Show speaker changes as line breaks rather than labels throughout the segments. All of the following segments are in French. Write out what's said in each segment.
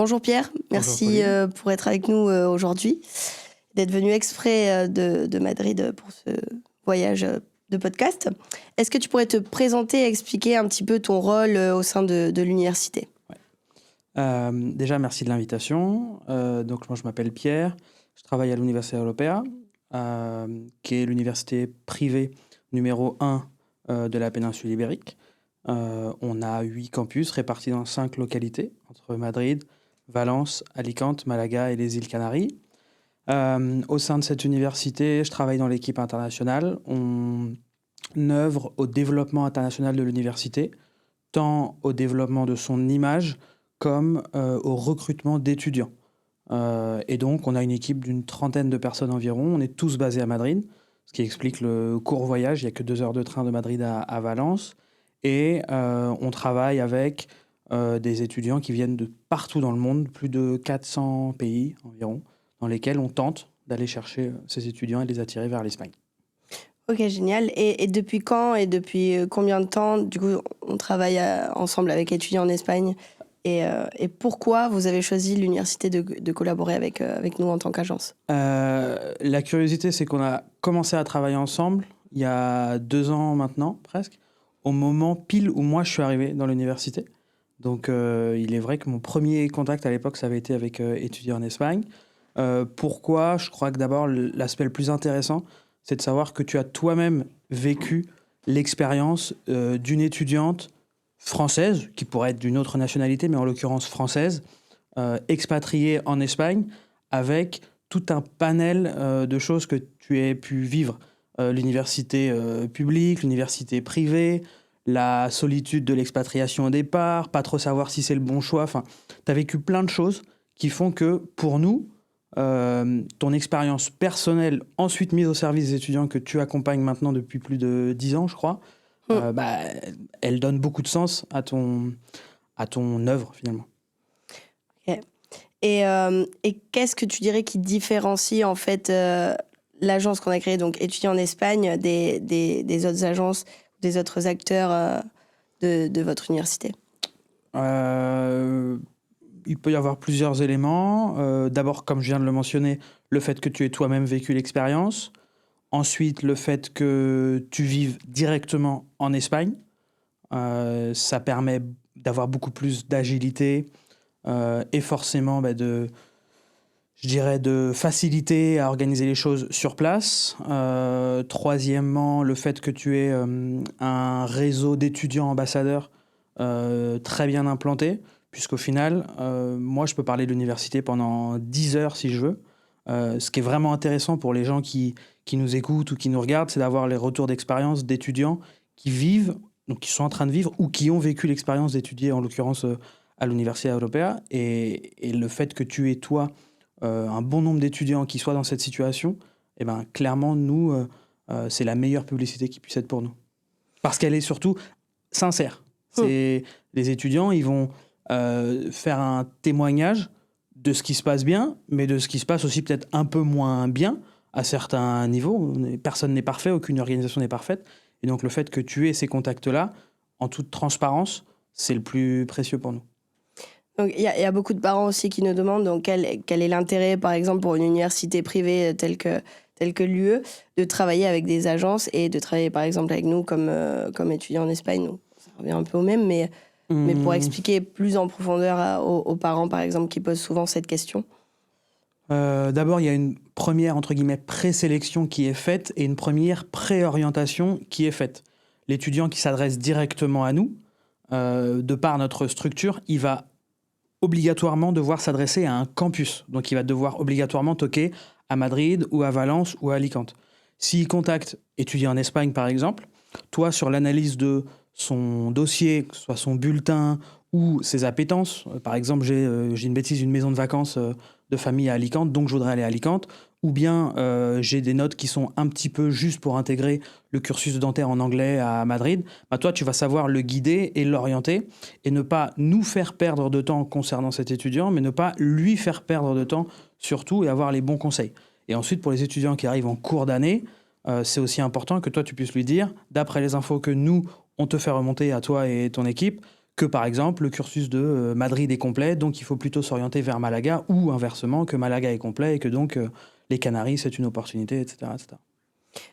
Bonjour Pierre,
Bonjour
merci
Pauline.
pour être avec nous aujourd'hui, d'être venu exprès de Madrid pour ce voyage de podcast. Est-ce que tu pourrais te présenter et expliquer un petit peu ton rôle au sein de l'université?
Ouais. Déjà, merci de l'invitation. Donc, moi, je m'appelle Pierre. Je travaille à l'Université Europea, qui est l'université privée numéro 1 de la péninsule ibérique. On a 8 campus répartis dans 5 localités, entre Madrid, Valence, Alicante, Malaga et les îles Canaries. Au sein de cette université, je travaille dans l'équipe internationale. On œuvre au développement international de l'université, tant au développement de son image comme au recrutement d'étudiants. Et donc, on a une équipe d'une trentaine de personnes environ. On est tous basés à Madrid, ce qui explique le court voyage. Il n'y a que 2 heures de train de Madrid à Valence. Et on travaille avec des étudiants qui viennent de partout dans le monde, plus de 400 pays environ, dans lesquels on tente d'aller chercher ces étudiants et de les attirer vers l'Espagne.
Ok, génial. Et depuis quand et depuis combien de temps, du coup, on travaille ensemble avec étudiants en Espagne et pourquoi vous avez choisi l'université de collaborer avec nous en tant qu'agence?
La curiosité, c'est qu'on a commencé à travailler ensemble il y a 2 ans maintenant, presque, au moment pile où moi je suis arrivé dans l'université. Donc, il est vrai que mon premier contact à l'époque, ça avait été avec étudier en Espagne. Pourquoi? Je crois que d'abord, l'aspect le plus intéressant, c'est de savoir que tu as toi-même vécu l'expérience d'une étudiante française, qui pourrait être d'une autre nationalité, mais en l'occurrence française, expatriée en Espagne, avec tout un panel de choses que tu aies pu vivre. L'université publique, l'université privée, la solitude de l'expatriation au départ, pas trop savoir si c'est le bon choix. Enfin, tu as vécu plein de choses qui font que, pour nous, ton expérience personnelle, ensuite mise au service des étudiants que tu accompagnes maintenant depuis plus de 10 ans, je crois,
Hmm.
bah, elle donne beaucoup de sens à ton œuvre, finalement.
Ok. Et qu'est-ce que tu dirais qui différencie en fait l'agence qu'on a créée, donc étudiants en Espagne, des autres agences, des autres acteurs de votre université?
Euh, il peut y avoir plusieurs éléments. D'abord, comme je viens de le mentionner, le fait que tu aies toi-même vécu l'expérience. Ensuite, le fait que tu vives directement en Espagne. Ça permet d'avoir beaucoup plus d'agilité et forcément je dirais, de facilité à organiser les choses sur place. Troisièmement, le fait que tu aies un réseau d'étudiants ambassadeurs très bien implanté, puisqu'au final, moi, je peux parler de l'université pendant 10 heures si je veux. Ce qui est vraiment intéressant pour les gens qui nous écoutent ou qui nous regardent, c'est d'avoir les retours d'expérience d'étudiants qui vivent, donc qui sont en train de vivre ou qui ont vécu l'expérience d'étudier, en l'occurrence à l'Université Europea. Et le fait que tu aies, toi, un bon nombre d'étudiants qui soient dans cette situation, eh ben, clairement, nous, c'est la meilleure publicité qui puisse être pour nous. Parce qu'elle est surtout sincère.
Hmm.
C'est, les étudiants, ils vont faire un témoignage de ce qui se passe bien, mais de ce qui se passe aussi peut-être un peu moins bien à certains niveaux. Personne n'est parfait, aucune organisation n'est parfaite. Et donc le fait que tu aies ces contacts-là, en toute transparence, c'est le plus précieux pour nous.
Donc il y a beaucoup de parents aussi qui nous demandent donc quel est l'intérêt, par exemple, pour une université privée telle que l'UE, de travailler avec des agences et de travailler, par exemple, avec nous comme étudiants en Espagne. Donc, ça revient un peu au même, mais pour
Hum,
expliquer plus en profondeur aux parents, par exemple, qui posent souvent cette question.
D'abord, il y a une première, entre guillemets, présélection qui est faite et une première préorientation qui est faite. L'étudiant qui s'adresse directement à nous, de par notre structure, il va obligatoirement devoir s'adresser à un campus. Donc, il va devoir obligatoirement toquer à Madrid ou à Valence ou à Alicante. S'il contacte étudier en Espagne, par exemple, toi, sur l'analyse de son dossier, que ce soit son bulletin ou ses appétences, par exemple, j'ai une bêtise, une maison de vacances de famille à Alicante, donc je voudrais aller à Alicante, ou bien j'ai des notes qui sont un petit peu juste pour intégrer le cursus dentaire en anglais à Madrid, bah toi, tu vas savoir le guider et l'orienter et ne pas nous faire perdre de temps concernant cet étudiant, mais ne pas lui faire perdre de temps surtout et avoir les bons conseils. Et ensuite, pour les étudiants qui arrivent en cours d'année, c'est aussi important que toi, tu puisses lui dire, d'après les infos que nous, on te fait remonter à toi et ton équipe, que par exemple le cursus de Madrid est complet, donc il faut plutôt s'orienter vers Malaga, ou inversement, que Malaga est complet et que donc les Canaries, c'est une opportunité, etc., etc.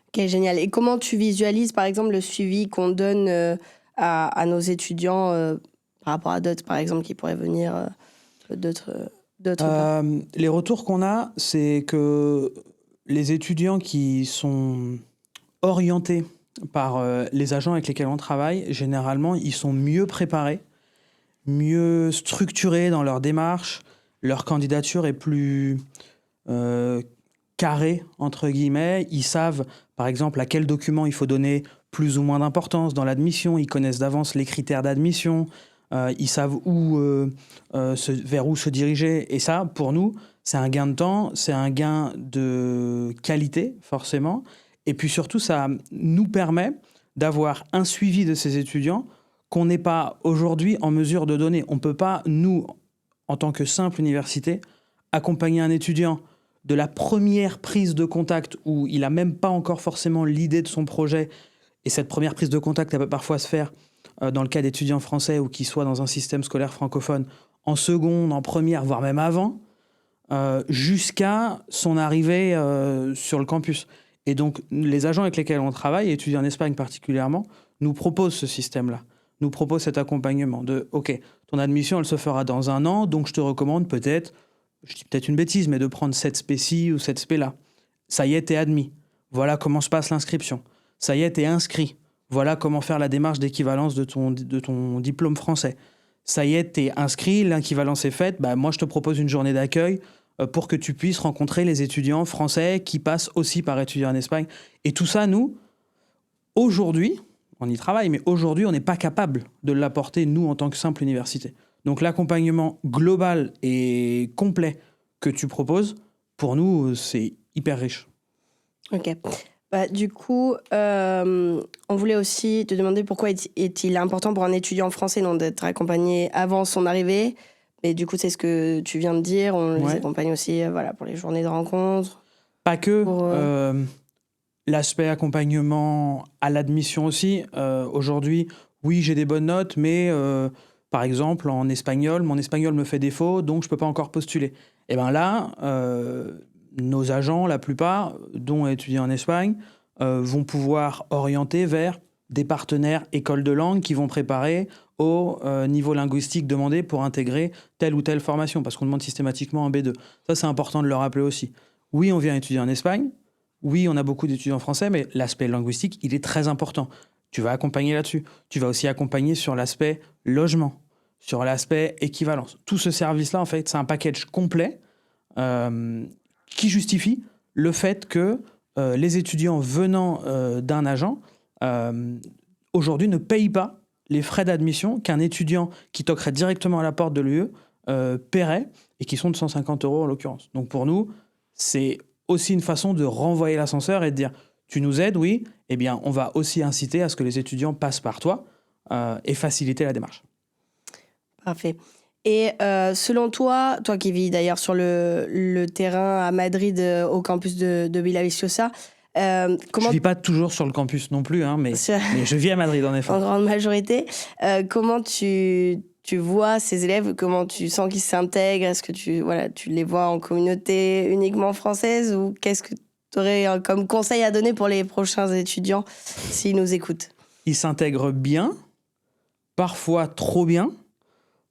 Ok, génial. Et comment tu visualises, par exemple, le suivi qu'on donne à nos étudiants par rapport à d'autres, par exemple, qui pourraient venir d'autres parts?
Les retours qu'on a, c'est que les étudiants qui sont orientés par les agents avec lesquels on travaille, généralement, ils sont mieux préparés, mieux structurés dans leur démarche, leur candidature est plus carrée, entre guillemets. Ils savent, par exemple, à quel document il faut donner plus ou moins d'importance dans l'admission. Ils connaissent d'avance les critères d'admission. Ils savent vers où se diriger. Et ça, pour nous, c'est un gain de temps, c'est un gain de qualité, forcément. Et puis surtout, ça nous permet d'avoir un suivi de ces étudiants qu'on n'est pas aujourd'hui en mesure de donner. On ne peut pas, nous, en tant que simple université, accompagner un étudiant de la première prise de contact où il n'a même pas encore forcément l'idée de son projet. Et cette première prise de contact, elle peut parfois se faire dans le cas d'étudiants français ou qui soient dans un système scolaire francophone, en seconde, en première, voire même avant, jusqu'à son arrivée sur le campus. Et donc, les agents avec lesquels on travaille, étudiants en Espagne particulièrement, nous proposent ce système-là, nous proposent cet accompagnement de « Ok, ton admission, elle se fera dans 1 an, donc je te recommande peut-être, je dis peut-être une bêtise, mais de prendre cette spécie ou cette spé-là. Ça y est, t'es admis. Voilà comment se passe l'inscription. Ça y est, t'es inscrit. Voilà comment faire la démarche d'équivalence de ton diplôme français. Ça y est, t'es inscrit, l'équivalence est faite. Bah, moi, je te propose une journée d'accueil pour que tu puisses rencontrer les étudiants français qui passent aussi par étudier en Espagne. Et tout ça, nous, aujourd'hui, on y travaille, mais aujourd'hui, on n'est pas capable de l'apporter, nous, en tant que simple université. Donc, l'accompagnement global et complet que tu proposes, pour nous, c'est hyper riche.
Ok. Bah, du coup, on voulait aussi te demander pourquoi est-il important pour un étudiant français d'être accompagné avant son arrivée. Mais du coup, c'est ce que tu viens de dire. On les accompagne aussi pour les journées de rencontre.
Pas que. L'aspect accompagnement à l'admission aussi. Aujourd'hui, oui, j'ai des bonnes notes, mais par exemple, en espagnol, mon espagnol me fait défaut, donc je ne peux pas encore postuler. Et bien là, nos agents, la plupart, dont étudiants en Espagne, vont pouvoir orienter vers des partenaires écoles de langue qui vont préparer au niveau linguistique demandé pour intégrer telle ou telle formation, parce qu'on demande systématiquement un B2. Ça, c'est important de le rappeler aussi. Oui, on vient étudier en Espagne. Oui, on a beaucoup d'étudiants français, mais l'aspect linguistique, il est très important. Tu vas accompagner là-dessus. Tu vas aussi accompagner sur l'aspect logement, sur l'aspect équivalence. Tout ce service-là, en fait, c'est un package complet qui justifie le fait que les étudiants venant d'un agent, aujourd'hui, ne payent pas les frais d'admission qu'un étudiant qui toquerait directement à la porte de l'UE paierait, et qui sont de 150 € en l'occurrence. Donc pour nous, c'est aussi une façon de renvoyer l'ascenseur et de dire « tu nous aides, oui, eh bien on va aussi inciter à ce que les étudiants passent par toi et faciliter la démarche. »
Parfait. Et selon toi qui vis d'ailleurs sur le terrain à Madrid, au campus de Villaviciosa,
comment... Je vis pas toujours sur le campus non plus, hein, mais je vis à Madrid en effet.
En grande majorité. Comment tu vois ces élèves, comment tu sens qu'ils s'intègrent? Est-ce que tu les vois en communauté uniquement française, ou qu'est-ce que tu aurais comme conseil à donner pour les prochains étudiants s'ils nous écoutent?
Ils s'intègrent bien, parfois trop bien,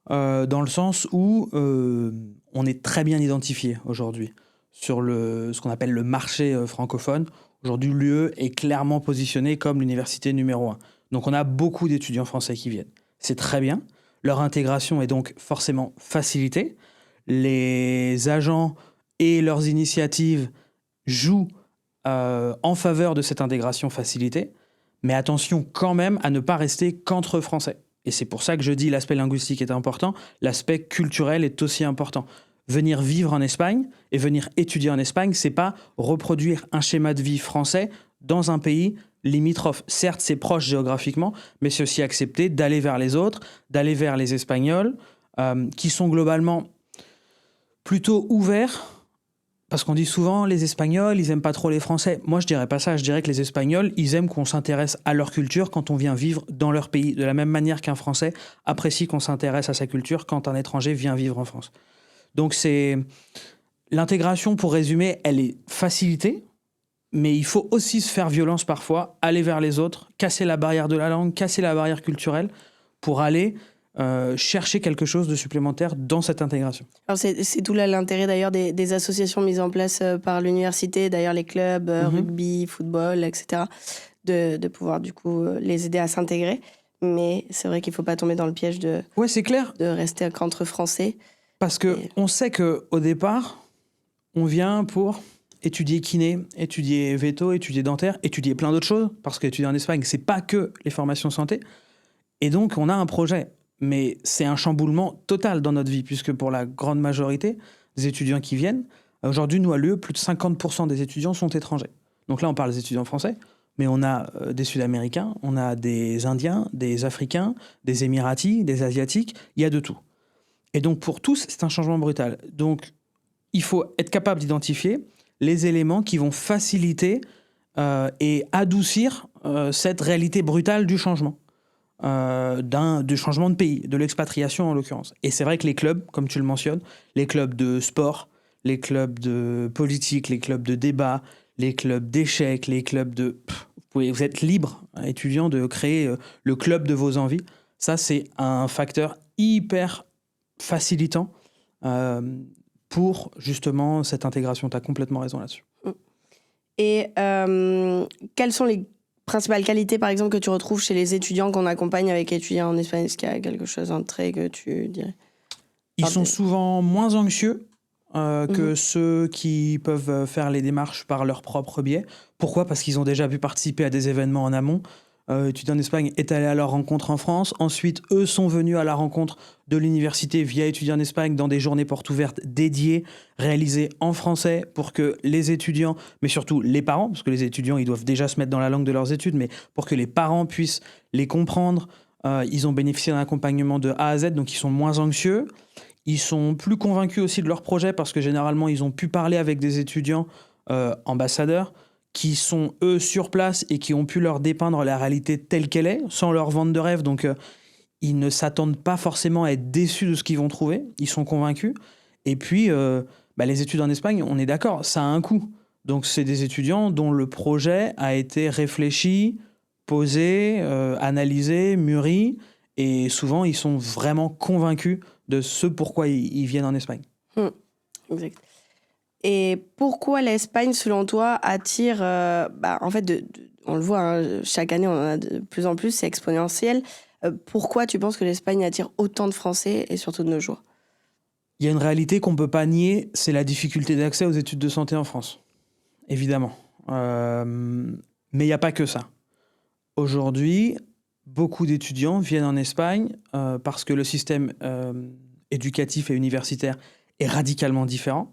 dans le sens où on est très bien identifié aujourd'hui sur ce qu'on appelle le marché francophone. Aujourd'hui, l'UE est clairement positionnée comme l'université numéro 1. Donc on a beaucoup d'étudiants français qui viennent. C'est très bien. Leur intégration est donc forcément facilitée. Les agents et leurs initiatives jouent en faveur de cette intégration facilitée. Mais attention quand même à ne pas rester qu'entre Français. Et c'est pour ça que je dis l'aspect linguistique est important, l'aspect culturel est aussi important. Venir vivre en Espagne et venir étudier en Espagne, c'est pas reproduire un schéma de vie français dans un pays limitrophe. Certes, c'est proche géographiquement, mais c'est aussi accepter d'aller vers les autres, d'aller vers les Espagnols, qui sont globalement plutôt ouverts Parce qu'on dit souvent, les Espagnols, ils aiment pas trop les Français. Moi, je dirais pas ça. Je dirais que les Espagnols, ils aiment qu'on s'intéresse à leur culture quand on vient vivre dans leur pays. De la même manière qu'un Français apprécie qu'on s'intéresse à sa culture quand un étranger vient vivre en France. Donc c'est... L'intégration, pour résumer, elle est facilitée, mais il faut aussi se faire violence parfois, aller vers les autres, casser la barrière de la langue, casser la barrière culturelle pour aller chercher quelque chose de supplémentaire dans cette intégration.
Alors c'est tout là l'intérêt d'ailleurs des associations mises en place par l'université, d'ailleurs les clubs, rugby, football, etc., de pouvoir du coup les aider à s'intégrer. Mais c'est vrai qu'il ne faut pas tomber dans le piège
Ouais, c'est clair.
de rester qu'entre Français.
Parce qu'on sait qu'au départ, on vient pour étudier kiné, étudier veto, étudier dentaire, étudier plein d'autres choses, parce qu'étudier en Espagne, c'est pas que les formations santé. Et donc, on a un projet. Mais c'est un chamboulement total dans notre vie, puisque pour la grande majorité des étudiants qui viennent, aujourd'hui, nous, à l'UE, plus de 50% des étudiants sont étrangers. Donc là, on parle des étudiants français, mais on a des Sud-Américains, on a des Indiens, des Africains, des Émiratis, des Asiatiques, il y a de tout. Et donc, pour tous, c'est un changement brutal. Donc, il faut être capable d'identifier les éléments qui vont faciliter et adoucir cette réalité brutale du changement. Du changement de pays, de l'expatriation en l'occurrence. Et c'est vrai que les clubs, comme tu le mentionnes, les clubs de sport, les clubs de politique, les clubs de débat, les clubs d'échecs, les clubs de... Vous êtes libre, étudiant, de créer le club de vos envies. Ça, c'est un facteur hyper facilitant pour justement cette intégration. Tu as complètement raison là-dessus.
Et quelles sont les principales qualités, par exemple, que tu retrouves chez les étudiants qu'on accompagne avec étudiants en Espagne? Est-ce qu'il y a quelque chose, un trait que tu dirais?
Ils sont souvent moins anxieux que ceux qui peuvent faire les démarches par leur propre biais. Pourquoi? Parce qu'ils ont déjà pu participer à des événements en amont. Étudiants en Espagne est allé à leur rencontre en France. Ensuite, eux sont venus à la rencontre de l'université via Étudiants en Espagne dans des journées portes ouvertes dédiées, réalisées en français pour que les étudiants, mais surtout les parents, parce que les étudiants, ils doivent déjà se mettre dans la langue de leurs études, mais pour que les parents puissent les comprendre. Ils ont bénéficié d'un accompagnement de A à Z, donc ils sont moins anxieux. Ils sont plus convaincus aussi de leur projet parce que généralement, ils ont pu parler avec des étudiants ambassadeurs qui sont, eux, sur place et qui ont pu leur dépeindre la réalité telle qu'elle est, sans leur vendre de rêve. Donc, ils ne s'attendent pas forcément à être déçus de ce qu'ils vont trouver. Ils sont convaincus. Et puis, les études en Espagne, on est d'accord, ça a un coût. Donc, c'est des étudiants dont le projet a été réfléchi, posé, analysé, mûri. Et souvent, ils sont vraiment convaincus de ce pourquoi ils viennent en Espagne.
Exact. Et pourquoi l'Espagne, selon toi, attire... en fait, on le voit, hein, chaque année, on en a de plus en plus, c'est exponentiel. Pourquoi tu penses que l'Espagne attire autant de Français et surtout de nos jours?
Il y a une réalité qu'on ne peut pas nier, c'est la difficulté d'accès aux études de santé en France. Évidemment. Mais il n'y a pas que ça. Aujourd'hui, beaucoup d'étudiants viennent en Espagne parce que le système éducatif et universitaire est radicalement différent.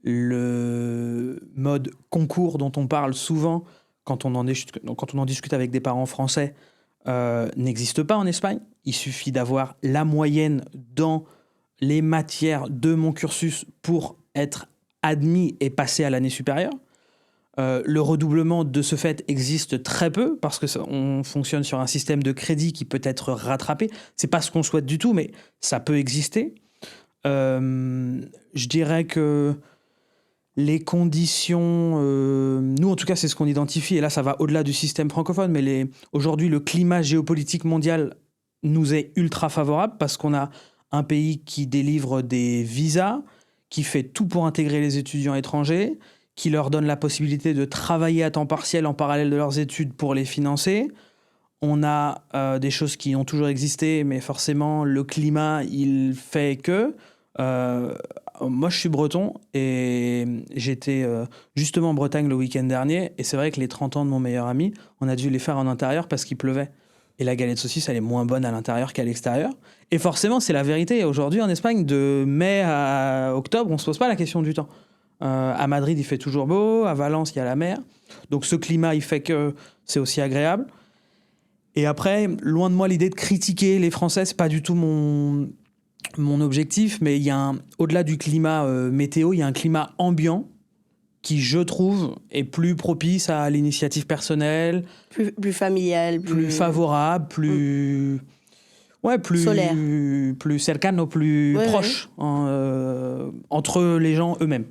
Le mode concours dont on parle souvent quand on en discute avec des parents français n'existe pas en Espagne. Il suffit d'avoir la moyenne dans les matières de mon cursus pour être admis et passer à l'année supérieure. Le redoublement de ce fait existe très peu parce qu'on fonctionne sur un système de crédit qui peut être rattrapé. C'est pas ce qu'on souhaite du tout, mais ça peut exister. Je dirais que les conditions, nous en tout cas c'est ce qu'on identifie, et là ça va au-delà du système francophone, mais aujourd'hui le climat géopolitique mondial nous est ultra favorable parce qu'on a un pays qui délivre des visas, qui fait tout pour intégrer les étudiants étrangers, qui leur donne la possibilité de travailler à temps partiel en parallèle de leurs études pour les financer. On a des choses qui ont toujours existé, mais forcément le climat il fait que... moi je suis breton et j'étais justement en Bretagne le week-end dernier, et c'est vrai que les 30 ans de mon meilleur ami, on a dû les faire en intérieur parce qu'il pleuvait. Et la galette saucisse, elle est moins bonne à l'intérieur qu'à l'extérieur. Et forcément, c'est la vérité. Aujourd'hui, en Espagne, de mai à octobre, on ne se pose pas la question du temps. À Madrid, il fait toujours beau. À Valence, il y a la mer. Donc ce climat, il fait que c'est aussi agréable. Et après, loin de moi l'idée de critiquer les Français, c'est pas du tout mon objectif, mais il y a au-delà du climat météo, il y a un climat ambiant qui, je trouve, est plus propice à l'initiative personnelle,
Plus familial,
plus favorable, plus
solaire.
plus cercano, plus
Ouais,
proche entre les gens eux-mêmes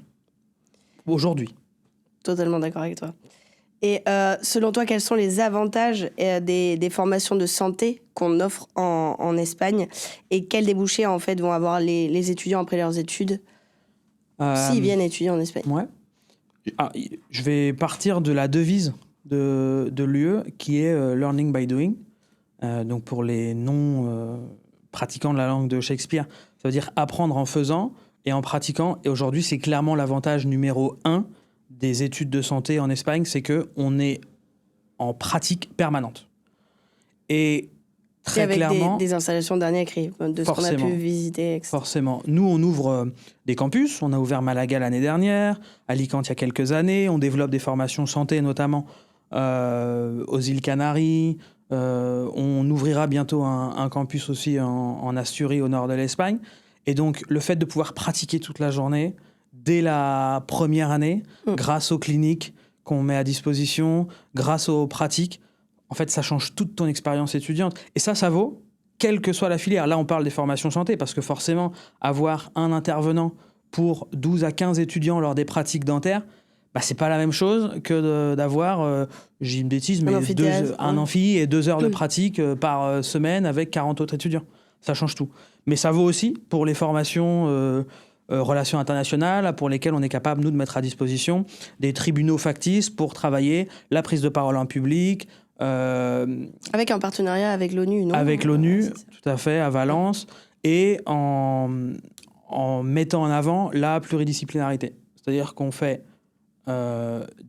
aujourd'hui.
Totalement d'accord avec toi. Et selon toi, quels sont les avantages des formations de santé qu'on offre en Espagne et quels débouchés en fait vont avoir les étudiants après leurs études s'ils viennent étudier en Espagne?
Ouais. Je vais partir de la devise de l'UE qui est Learning by Doing. Donc pour les non-pratiquants de la langue de Shakespeare, ça veut dire apprendre en faisant et en pratiquant. Et aujourd'hui, c'est clairement l'avantage numéro 1 des études de santé en Espagne, c'est qu'on est en pratique permanente. Et très
avec
clairement...
des installations dernier cri, de ce qu'on a pu visiter, etc.
Forcément. Nous, on ouvre des campus. On a ouvert Malaga l'année dernière, Alicante il y a quelques années. On développe des formations santé, notamment aux îles Canaries. On ouvrira bientôt un campus aussi en Asturie, au nord de l'Espagne. Et donc, le fait de pouvoir pratiquer toute la journée, dès la première année, grâce aux cliniques qu'on met à disposition, grâce aux pratiques, en fait, ça change toute ton expérience étudiante. Et ça vaut quelle que soit la filière. Là, on parle des formations santé, parce que forcément, avoir un intervenant pour 12 à 15 étudiants lors des pratiques dentaires, c'est pas la même chose que d'avoir, j'ai une bêtise, mais un amphi et 2 heures de pratique par semaine avec 40 autres étudiants. Ça change tout. Mais ça vaut aussi pour les formations relations internationales, pour lesquelles on est capable, nous, de mettre à disposition des tribunaux factices pour travailler la prise de parole en public.
Avec un partenariat avec l'ONU, non?
Avec l'ONU, tout à fait, à Valence, et en mettant en avant la pluridisciplinarité. C'est-à-dire qu'on fait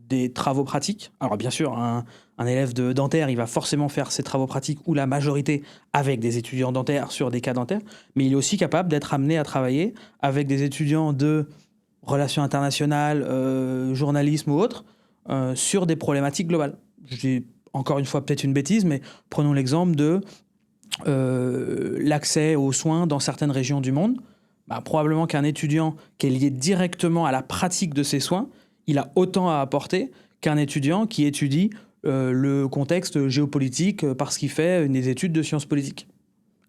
des travaux pratiques. Alors bien sûr, un élève de dentaire, il va forcément faire ses travaux pratiques, ou la majorité avec des étudiants dentaires sur des cas dentaires, mais il est aussi capable d'être amené à travailler avec des étudiants de relations internationales, journalisme ou autre, sur des problématiques globales. J'ai encore une fois peut-être une bêtise, mais prenons l'exemple de l'accès aux soins dans certaines régions du monde. Probablement qu'un étudiant qui est lié directement à la pratique de ces soins, il a autant à apporter qu'un étudiant qui étudie le contexte géopolitique parce qu'il fait des études de sciences politiques.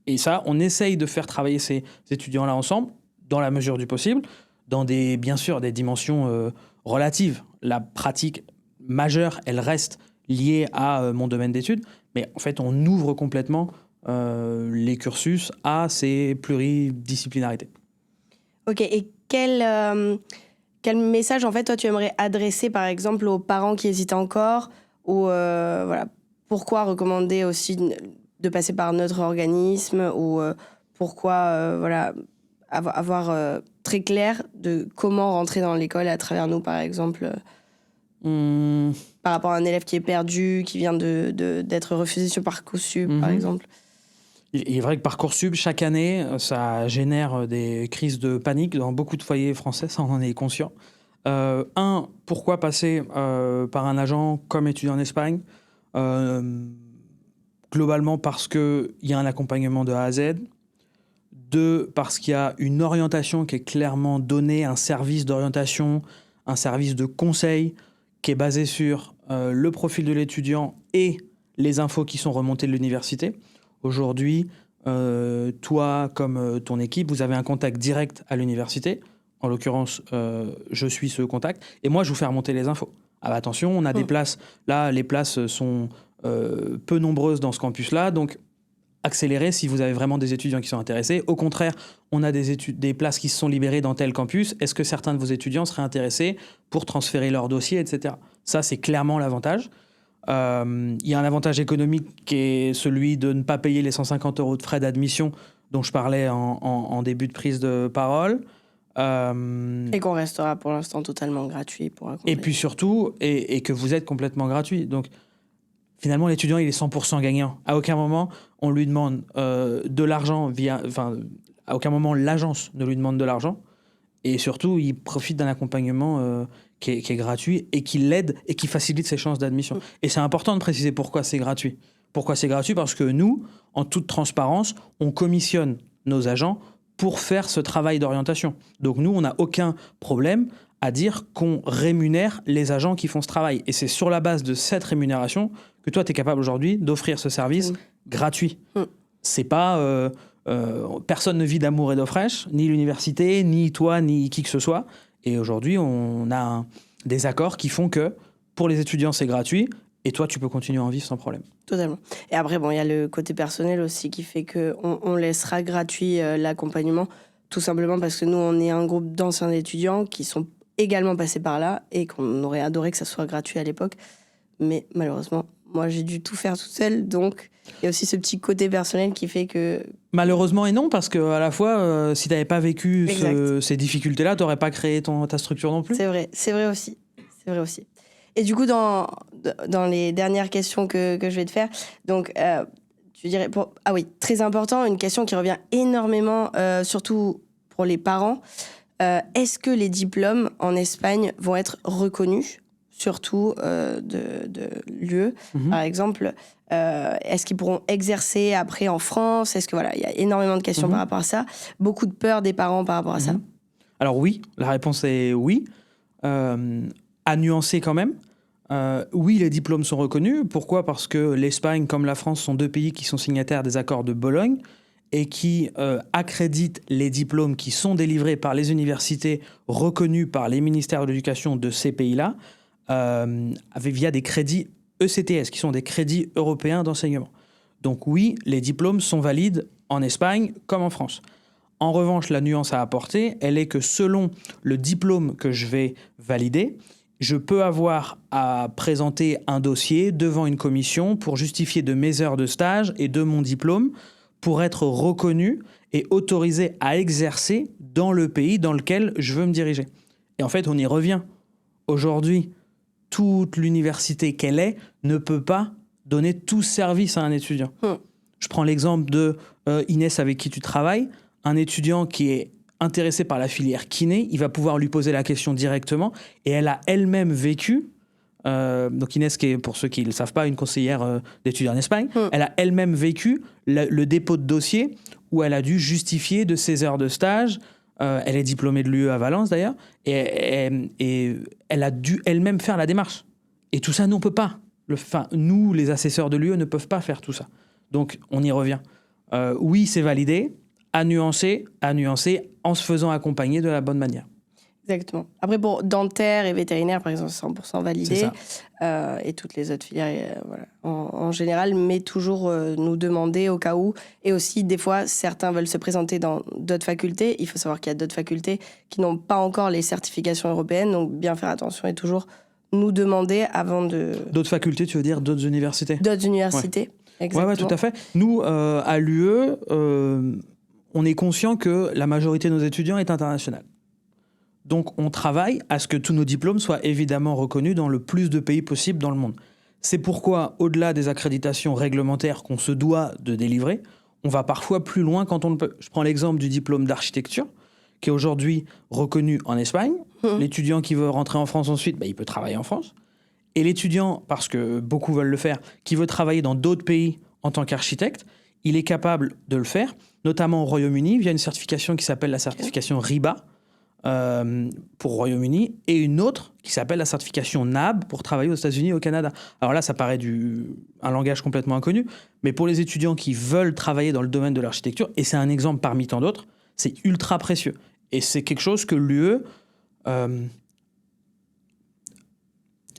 Et ça, on essaye de faire travailler ces étudiants-là ensemble, dans la mesure du possible, dans bien sûr des dimensions relatives. La pratique majeure, elle reste liée à mon domaine d'études, mais en fait, on ouvre complètement les cursus à ces pluridisciplinarités.
Ok, et quel message, en fait, toi, tu aimerais adresser, par exemple, aux parents qui hésitent encore, ou pourquoi recommander aussi de passer par notre organisme, ou pourquoi avoir très clair de comment rentrer dans l'école à travers nous, par exemple, par rapport à un élève qui est perdu, qui vient d'être refusé sur Parcoursup, par exemple.
Il est vrai que Parcoursup, chaque année, ça génère des crises de panique dans beaucoup de foyers français, ça on en est conscient. Pourquoi passer par un agent comme étudiant en Espagne ? Globalement parce qu'il y a un accompagnement de A à Z. 2, parce qu'il y a une orientation qui est clairement donnée, un service d'orientation, un service de conseil qui est basé sur le profil de l'étudiant et les infos qui sont remontées de l'université. Aujourd'hui, toi comme ton équipe, vous avez un contact direct à l'université. En l'occurrence, je suis ce contact. Et moi, je vous fais remonter les infos. Attention, on a des places. Là, les places sont peu nombreuses dans ce campus-là. Donc, accélérez si vous avez vraiment des étudiants qui sont intéressés. Au contraire, on a des places qui se sont libérées dans tel campus. Est-ce que certains de vos étudiants seraient intéressés pour transférer leur dossier, etc. Ça, c'est clairement l'avantage. Il y a un avantage économique qui est celui de ne pas payer les 150 € de frais d'admission dont je parlais en début de prise de parole.
Et qu'on restera pour l'instant totalement gratuit pour accompagner.
Et puis surtout, et que vous êtes complètement gratuit. Donc, finalement, l'étudiant, il est 100% gagnant. À aucun moment, on lui demande de l'argent à aucun moment, l'agence ne lui demande de l'argent. Et surtout, il profite d'un accompagnement qui est gratuit et qui l'aide et qui facilite ses chances d'admission. Et c'est important de préciser pourquoi c'est gratuit. Pourquoi c'est gratuit ? Parce que nous, en toute transparence, on commissionne nos agents pour faire ce travail d'orientation. Donc nous, on n'a aucun problème à dire qu'on rémunère les agents qui font ce travail. Et c'est sur la base de cette rémunération que toi, tu es capable aujourd'hui d'offrir ce service gratuit. C'est pas... personne ne vit d'amour et d'eau fraîche, ni l'université, ni toi, ni qui que ce soit. Et aujourd'hui, on a des accords qui font que pour les étudiants, c'est gratuit. Et toi, tu peux continuer à en vivre sans problème.
Totalement. Et après, bon, il y a le côté personnel aussi qui fait qu'on laissera gratuit l'accompagnement, tout simplement parce que nous, on est un groupe d'anciens étudiants qui sont également passés par là et qu'on aurait adoré que ça soit gratuit à l'époque. Mais malheureusement, moi, j'ai dû tout faire toute seule. Donc, il y a aussi ce petit côté personnel qui fait que...
Malheureusement et non, parce qu'à la fois, si tu n'avais pas vécu ces difficultés-là, tu n'aurais pas créé ta structure non plus.
C'est vrai aussi. Et du coup, dans les dernières questions que je vais te faire, donc, tu dirais... Ah oui, très important, une question qui revient énormément, surtout pour les parents. Est-ce que les diplômes en Espagne vont être reconnus, surtout de l'UE, par exemple est-ce qu'ils pourront exercer après en France? Est-ce que voilà, il y a énormément de questions par rapport à ça. Beaucoup de peur des parents par rapport à ça.
Alors oui, la réponse est oui. À nuancer quand même. Oui, les diplômes sont reconnus. Pourquoi ? Parce que l'Espagne comme la France sont deux pays qui sont signataires des accords de Bologne et qui accréditent les diplômes qui sont délivrés par les universités reconnues par les ministères de l'éducation de ces pays-là via des crédits ECTS, qui sont des crédits européens d'enseignement. Donc oui, les diplômes sont valides en Espagne comme en France. En revanche, la nuance à apporter, elle est que selon le diplôme que je vais valider, je peux avoir à présenter un dossier devant une commission pour justifier de mes heures de stage et de mon diplôme pour être reconnu et autorisé à exercer dans le pays dans lequel je veux me diriger. Et en fait, on y revient. Aujourd'hui, toute l'université qu'elle est ne peut pas donner tout service à un étudiant. Je prends l'exemple de Inès avec qui tu travailles. Un étudiant qui est intéressé par la filière kiné, il va pouvoir lui poser la question directement et elle a elle-même vécu, donc Inès qui est, pour ceux qui ne le savent pas, une conseillère d'étudiants en Espagne, elle a elle-même vécu le dépôt de dossier où elle a dû justifier de ses heures de stage. Elle est diplômée de l'UE à Valence d'ailleurs, et elle a dû elle-même faire la démarche. Et tout ça, nous, on ne peut pas. Nous, les assesseurs de l'UE, ne peuvent pas faire tout ça. Donc, on y revient. Oui, c'est validé, à nuancer, en se faisant accompagner de la bonne manière.
Exactement. Après, pour dentaire et vétérinaire, par exemple, 100% validé. Et toutes les autres filières, voilà, en général, mais toujours nous demander au cas où. Et aussi, des fois, certains veulent se présenter dans d'autres facultés. Il faut savoir qu'il y a d'autres facultés qui n'ont pas encore les certifications européennes. Donc, bien faire attention et toujours nous demander avant de...
D'autres facultés, tu veux dire d'autres universités ?
D'autres universités, exactement.
Ouais, tout à fait. Nous, à l'UE, on est conscient que la majorité de nos étudiants est internationale. Donc, on travaille à ce que tous nos diplômes soient évidemment reconnus dans le plus de pays possible dans le monde. C'est pourquoi, au-delà des accréditations réglementaires qu'on se doit de délivrer, on va parfois plus loin quand on le peut. Je prends l'exemple du diplôme d'architecture, qui est aujourd'hui reconnu en Espagne. L'étudiant qui veut rentrer en France ensuite, il peut travailler en France. Et l'étudiant, parce que beaucoup veulent le faire, qui veut travailler dans d'autres pays en tant qu'architecte, il est capable de le faire, notamment au Royaume-Uni, via une certification qui s'appelle la certification RIBA, pour Royaume-Uni, et une autre qui s'appelle la certification NAB pour travailler aux États-Unis et au Canada. Alors là, ça paraît un langage complètement inconnu, mais pour les étudiants qui veulent travailler dans le domaine de l'architecture, et c'est un exemple parmi tant d'autres, c'est ultra précieux. Et c'est quelque chose que l'UE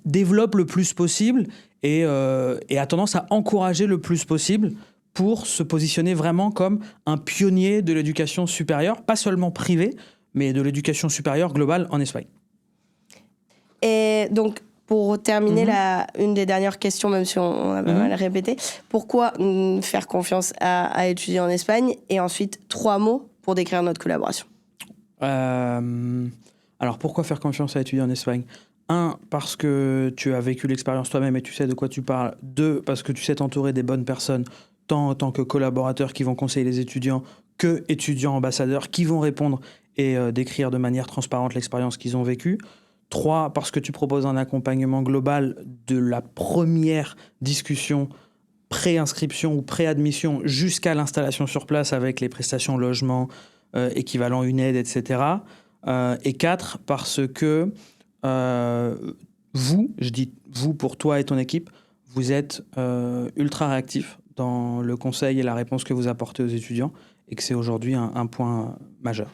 développe le plus possible et a tendance à encourager le plus possible pour se positionner vraiment comme un pionnier de l'éducation supérieure, pas seulement privée, mais de l'éducation supérieure globale en Espagne.
Et donc, pour terminer, une des dernières questions, même si on a pas mal répété, pourquoi faire confiance à étudier en Espagne? Et ensuite, 3 mots pour décrire notre collaboration.
Alors, pourquoi faire confiance à étudier en Espagne ? 1, parce que tu as vécu l'expérience toi-même et tu sais de quoi tu parles. 2, parce que tu sais t'entourer des bonnes personnes, tant en tant que collaborateurs qui vont conseiller les étudiants que étudiants ambassadeurs qui vont répondre et décrire de manière transparente l'expérience qu'ils ont vécue. 3, parce que tu proposes un accompagnement global de la première discussion pré-inscription ou pré-admission jusqu'à l'installation sur place avec les prestations logement, équivalent une aide, etc. Et 4, parce que je dis vous pour toi et ton équipe, vous êtes ultra réactifs dans le conseil et la réponse que vous apportez aux étudiants et que c'est aujourd'hui un point majeur.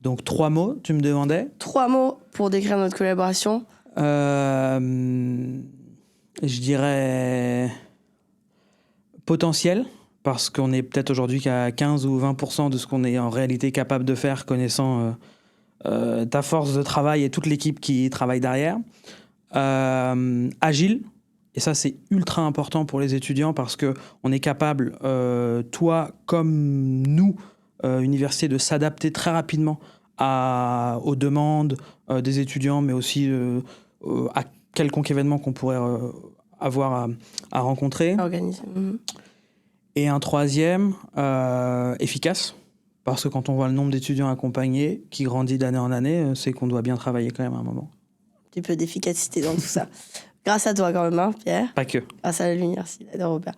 Donc 3 mots, tu me demandais
3 mots pour décrire notre collaboration.
Je dirais potentiel, parce qu'on est peut-être aujourd'hui qu'à 15 ou 20% de ce qu'on est en réalité capable de faire, connaissant ta force de travail et toute l'équipe qui travaille derrière. Agile, et ça c'est ultra important pour les étudiants parce qu'on est capable, toi comme nous, université, de s'adapter très rapidement aux demandes des étudiants, mais aussi à quelconque événement qu'on pourrait avoir à rencontrer.
Organisé.
Et un troisième, efficace, parce que quand on voit le nombre d'étudiants accompagnés qui grandit d'année en année, c'est qu'on doit bien travailler quand même à un moment.
Un petit peu d'efficacité dans tout ça. Grâce à toi quand même, hein, Pierre.
Pas que.
Grâce à l'université de Robert.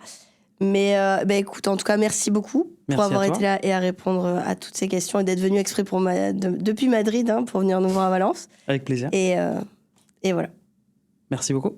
Mais écoute, en tout cas, merci beaucoup pour avoir été là et à répondre à toutes ces questions et d'être venu exprès depuis Madrid pour venir nous voir à Valence.
Avec plaisir.
Et voilà.
Merci beaucoup.